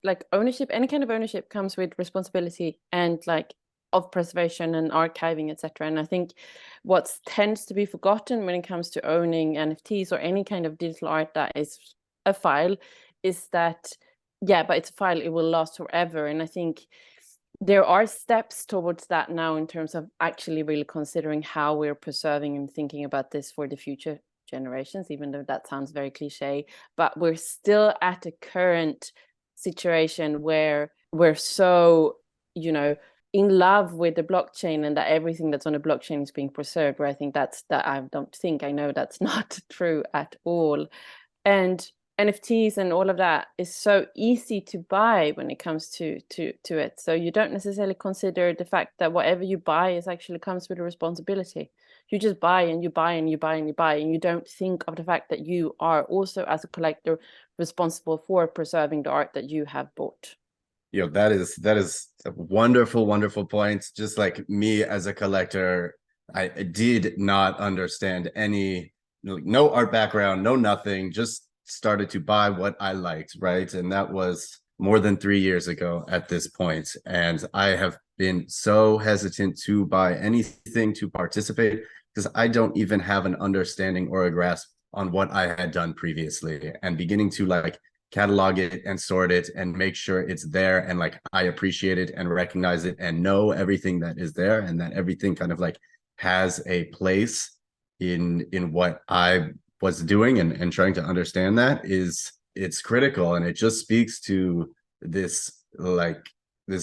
like ownership, any kind of ownership comes with responsibility and like of preservation and archiving, etc. And I think what tends to be forgotten when it comes to owning NFTs or any kind of digital art that is a file is that, yeah, but it's a file, it will last forever. And I think there are steps towards that now in terms of actually really considering how we're preserving and thinking about this for the future generations, even though that sounds very cliche. But we're still at a current situation where we're so, you know, in love with the blockchain and that everything that's on a blockchain is being preserved, where I think I know that's not true at all. And NFTs and all of that is so easy to buy when it comes to it. So you don't necessarily consider the fact that whatever you buy is actually comes with a responsibility. You just buy and you buy and you buy and you buy, and you don't think of the fact that you are also, as a collector, responsible for preserving the art that you have bought. That is a wonderful, wonderful point. Just like me as a collector, I did not understand no art background, no nothing, just started to buy what I liked, right? And that was more than 3 years ago at this point. And I have been so hesitant to buy anything, to participate, because I don't even have an understanding or a grasp on what I had done previously, and beginning to like catalog it and sort it and make sure it's there, and like I appreciate it and recognize it and know everything that is there, and that everything kind of like has a place in what I was doing, and trying to understand that it's critical. And it just speaks to this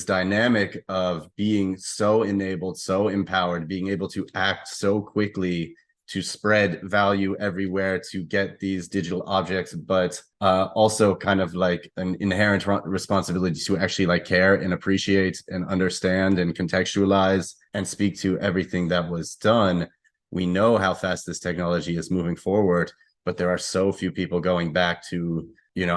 dynamic of being so enabled, so empowered, being able to act so quickly to spread value everywhere, to get these digital objects, but also kind of like an inherent responsibility to actually like care and appreciate and understand and contextualize and speak to everything that was done. We know how fast this technology is moving forward, but there are so few people going back to,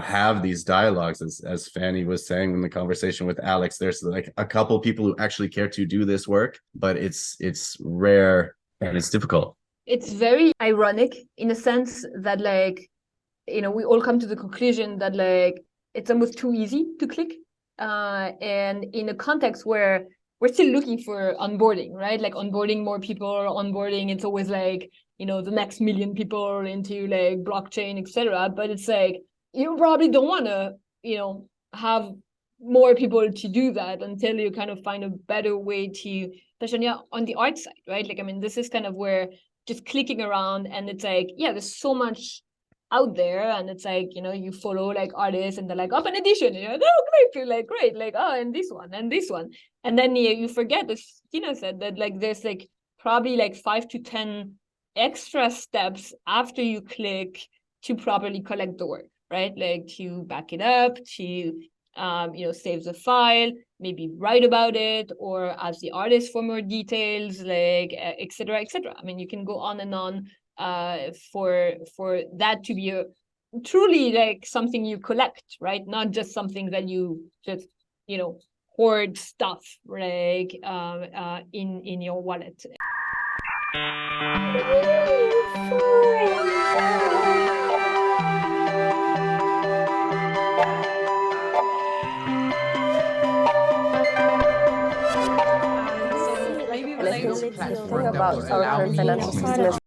have these dialogues. As Fanny was saying in the conversation with Alex, there's like a couple people who actually care to do this work, but it's rare and it's difficult. It's very ironic in a sense that we all come to the conclusion that it's almost too easy to click. And in a context where we're still looking for onboarding, right? Like onboarding more people, onboarding, it's always like, the next million people into like blockchain, etc. But it's like, you probably don't want to, have more people to do that until you kind of find a better way to, especially on the art side, right? Like, I mean, this is kind of where just clicking around, and it's like, yeah, there's so much out there, and it's like, you follow like artists and they're like, an edition, oh great, you're like, great, like, oh, and this one, and then you forget, as Stina said, that like there's like probably like 5 to 10 extra steps after you click to properly collect the work, right? Like to back it up, to save the file, maybe write about it, or ask the artist for more details, like etc. I mean, you can go on and on for that to be a truly like something you collect, right? Not just something that you just hoard stuff like in your wallet. About our current financial system is